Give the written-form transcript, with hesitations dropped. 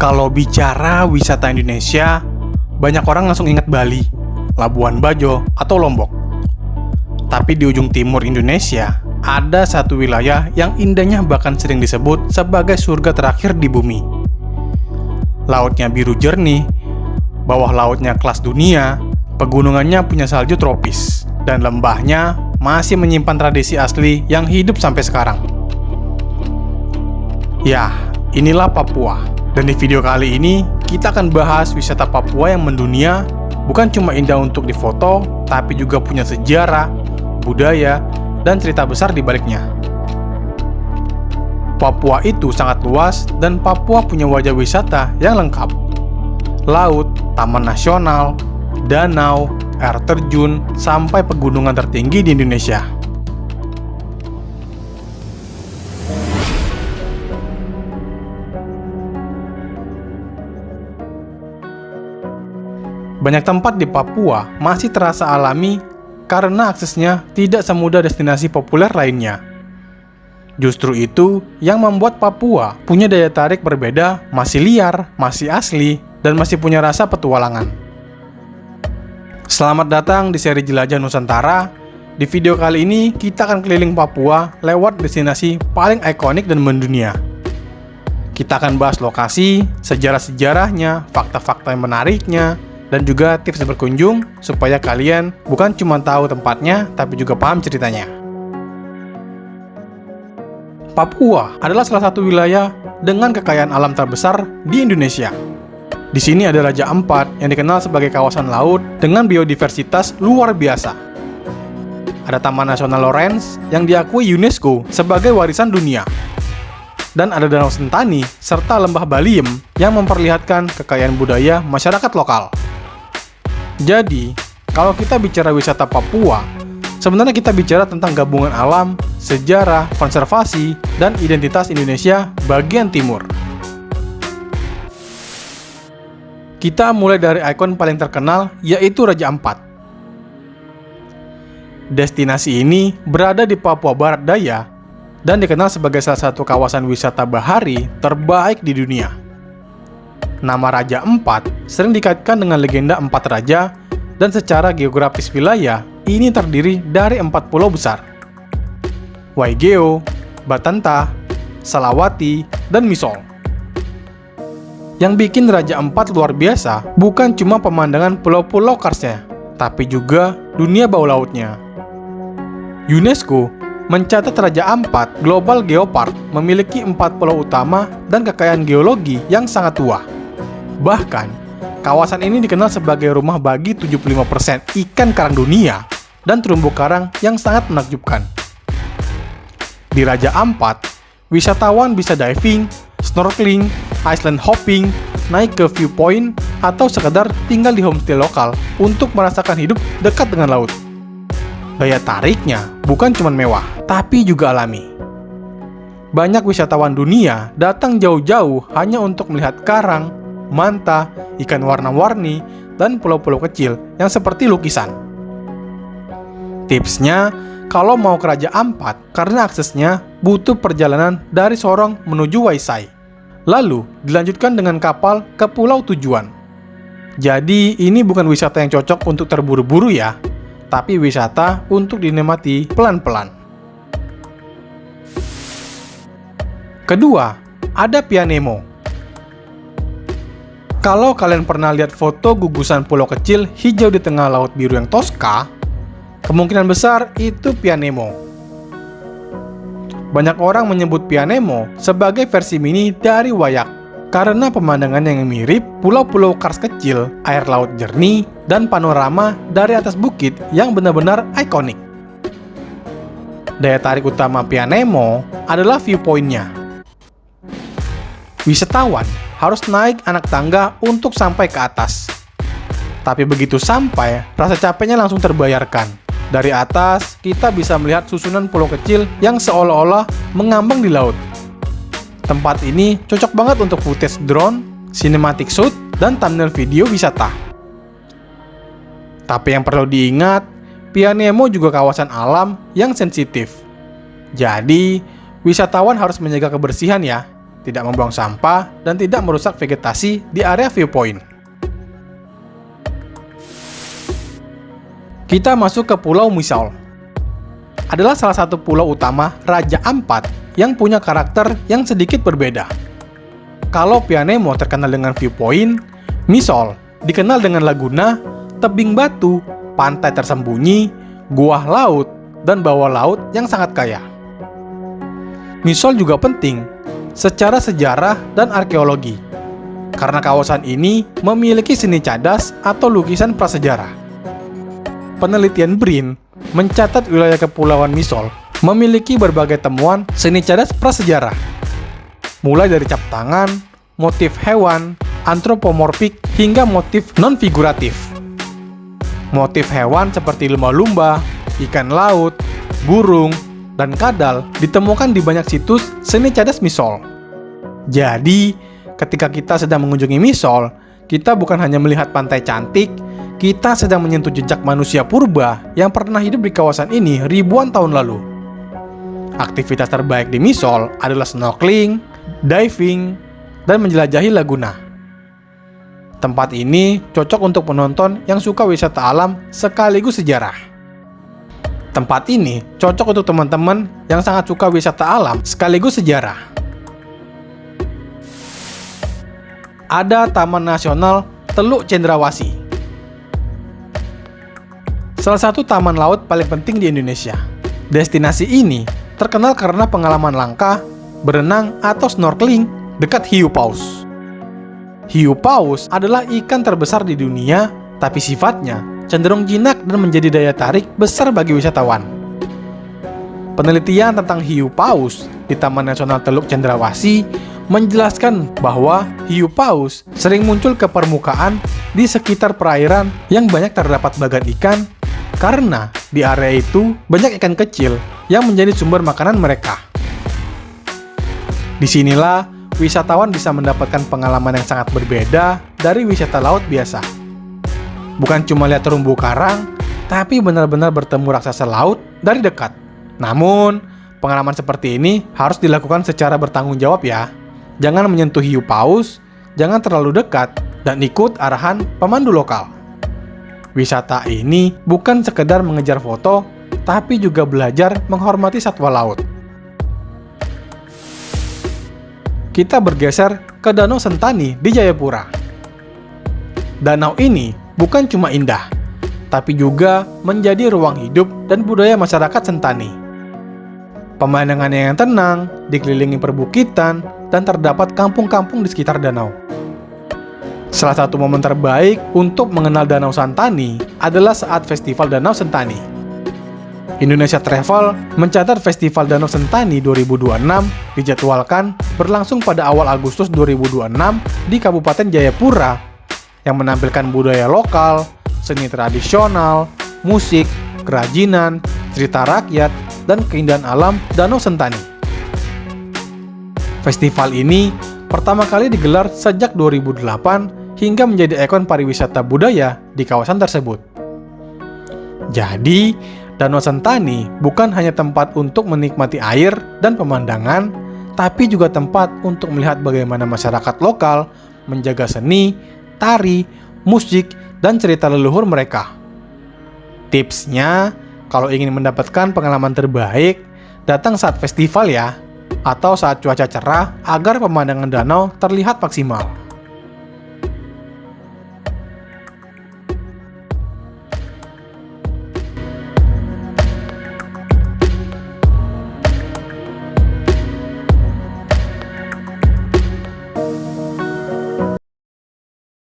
Kalau bicara wisata Indonesia, banyak orang langsung ingat Bali, Labuan Bajo, atau Lombok. Tapi di ujung timur Indonesia, ada satu wilayah yang indahnya bahkan sering disebut sebagai surga terakhir di bumi. Lautnya biru jernih, bawah lautnya kelas dunia, pegunungannya punya salju tropis, dan lembahnya masih menyimpan tradisi asli yang hidup sampai sekarang. Ya, inilah Papua. Dan di video kali ini, kita akan bahas wisata Papua yang mendunia, bukan cuma indah untuk difoto, tapi juga punya sejarah, budaya, dan cerita besar di baliknya. Papua itu sangat luas, dan Papua punya wajah wisata yang lengkap. Laut, taman nasional, danau, air terjun, sampai pegunungan tertinggi di Indonesia. Banyak tempat di Papua masih terasa alami karena aksesnya tidak semudah destinasi populer lainnya. Justru itu yang membuat Papua punya daya tarik berbeda, masih liar, masih asli, dan masih punya rasa petualangan. Selamat datang di seri Jelajah Nusantara. Di video kali ini kita akan keliling Papua lewat destinasi paling ikonik dan mendunia. Kita akan bahas lokasi, sejarah-sejarahnya, fakta-fakta yang menariknya, dan juga tips berkunjung supaya kalian bukan cuma tahu tempatnya, tapi juga paham ceritanya. Papua adalah salah satu wilayah dengan kekayaan alam terbesar di Indonesia. Di sini ada Raja Ampat yang dikenal sebagai kawasan laut dengan biodiversitas luar biasa. Ada Taman Nasional Lorentz yang diakui UNESCO sebagai warisan dunia. Dan ada Danau Sentani serta Lembah Baliem yang memperlihatkan kekayaan budaya masyarakat lokal. Jadi, kalau kita bicara wisata Papua, sebenarnya kita bicara tentang gabungan alam, sejarah, konservasi, dan identitas Indonesia bagian timur. Kita mulai dari ikon paling terkenal, yaitu Raja Ampat. Destinasi ini berada di Papua Barat Daya dan dikenal sebagai salah satu kawasan wisata bahari terbaik di dunia. Nama Raja Ampat sering dikaitkan dengan legenda empat raja, dan secara geografis wilayah ini terdiri dari 4 pulau besar: Waigeo, Batanta, Salawati, dan Misol. Yang bikin Raja Ampat luar biasa bukan cuma pemandangan pulau-pulau karsnya, tapi juga dunia bawah lautnya. UNESCO mencatat Raja Ampat Global Geopark memiliki 4 pulau utama dan kekayaan geologi yang sangat tua. Bahkan, kawasan ini dikenal sebagai rumah bagi 75% ikan karang dunia dan terumbu karang yang sangat menakjubkan. Di Raja Ampat, wisatawan bisa diving, snorkeling, island hopping, naik ke viewpoint, atau sekedar tinggal di homestay lokal untuk merasakan hidup dekat dengan laut. Daya tariknya bukan cuma mewah, tapi juga alami. Banyak wisatawan dunia datang jauh-jauh hanya untuk melihat karang, manta, ikan warna-warni, dan pulau-pulau kecil yang seperti lukisan. Tipsnya, kalau mau ke Raja Ampat, karena aksesnya butuh perjalanan dari Sorong menuju Waisai. Lalu, dilanjutkan dengan kapal ke pulau tujuan. Jadi, ini bukan wisata yang cocok untuk terburu-buru ya, tapi wisata untuk dinikmati pelan-pelan. Kedua, ada Pianemo. Kalau kalian pernah lihat foto gugusan pulau kecil hijau di tengah laut biru yang Tosca, kemungkinan besar itu Pianemo. Banyak orang menyebut Pianemo sebagai versi mini dari Wayak, karena pemandangan yang mirip pulau-pulau kars kecil, air laut jernih, dan panorama dari atas bukit yang benar-benar ikonik. Daya tarik utama Pianemo adalah viewpoint-nya. Wisatawan harus naik anak tangga untuk sampai ke atas. Tapi begitu sampai, rasa capeknya langsung terbayarkan. Dari atas, kita bisa melihat susunan pulau kecil yang seolah-olah mengambang di laut. Tempat ini cocok banget untuk footage drone, cinematic shoot, dan thumbnail video wisata. Tapi yang perlu diingat, Pianemo juga kawasan alam yang sensitif. Jadi, wisatawan harus menjaga kebersihan ya. tidak membuang sampah, dan tidak merusak vegetasi di area viewpoint. Kita masuk ke Pulau Misol. Adalah salah satu pulau utama Raja Ampat yang punya karakter yang sedikit berbeda. Kalau Pianemo terkenal dengan viewpoint, Misol dikenal dengan laguna, tebing batu, pantai tersembunyi, gua laut, dan bawah laut yang sangat kaya. Misol juga penting secara sejarah dan arkeologi, karena kawasan ini memiliki seni cadas atau lukisan prasejarah. Penelitian BRIN mencatat wilayah Kepulauan Misol memiliki berbagai temuan seni cadas prasejarah, mulai dari cap tangan, motif hewan, antropomorfik, hingga motif non-figuratif. Motif hewan seperti lumba-lumba, ikan laut, burung, dan kadal ditemukan di banyak situs seni cadas Misol. Jadi, ketika kita sedang mengunjungi Misol, kita bukan hanya melihat pantai cantik, kita sedang menyentuh jejak manusia purba yang pernah hidup di kawasan ini ribuan tahun lalu. Aktivitas terbaik di Misol adalah snorkeling, diving, dan menjelajahi laguna. Tempat ini cocok untuk penonton yang suka wisata alam sekaligus sejarah. Tempat ini cocok untuk teman-teman yang sangat suka wisata alam sekaligus sejarah. Ada Taman Nasional Teluk Cendrawasih. Salah satu taman laut paling penting di Indonesia. Destinasi ini terkenal karena pengalaman langka, berenang atau snorkeling dekat hiu paus. Hiu paus adalah ikan terbesar di dunia, tapi sifatnya cenderung jinak dan menjadi daya tarik besar bagi wisatawan. Penelitian tentang hiu paus di Taman Nasional Teluk Cendrawasih menjelaskan bahwa hiu paus sering muncul ke permukaan di sekitar perairan yang banyak terdapat bagan ikan, karena di area itu banyak ikan kecil yang menjadi sumber makanan mereka. Disinilah wisatawan bisa mendapatkan pengalaman yang sangat berbeda dari wisata laut biasa. Bukan cuma lihat terumbu karang, tapi benar-benar bertemu raksasa laut dari dekat. Namun, pengalaman seperti ini harus dilakukan secara bertanggung jawab ya. Jangan menyentuh hiu paus, jangan terlalu dekat, dan ikut arahan pemandu lokal. Wisata ini bukan sekedar mengejar foto, tapi juga belajar menghormati satwa laut. Kita bergeser ke Danau Sentani di Jayapura. Danau ini bukan cuma indah, tapi juga menjadi ruang hidup dan budaya masyarakat Sentani. Pemandangannya yang tenang, dikelilingi perbukitan, dan terdapat kampung-kampung di sekitar danau. Salah satu momen terbaik untuk mengenal Danau Sentani adalah saat Festival Danau Sentani. Indonesia Travel mencatat Festival Danau Sentani 2026 dijadwalkan berlangsung pada awal Agustus 2026 di Kabupaten Jayapura yang menampilkan budaya lokal, seni tradisional, musik, kerajinan, cerita rakyat, dan keindahan alam Danau Sentani. Festival ini pertama kali digelar sejak 2008 hingga menjadi ikon pariwisata budaya di kawasan tersebut. Jadi, Danau Sentani bukan hanya tempat untuk menikmati air dan pemandangan, tapi juga tempat untuk melihat bagaimana masyarakat lokal menjaga seni, tari, musik, dan cerita leluhur mereka. Tipsnya, kalau ingin mendapatkan pengalaman terbaik, datang saat festival ya, atau saat cuaca cerah agar pemandangan danau terlihat maksimal.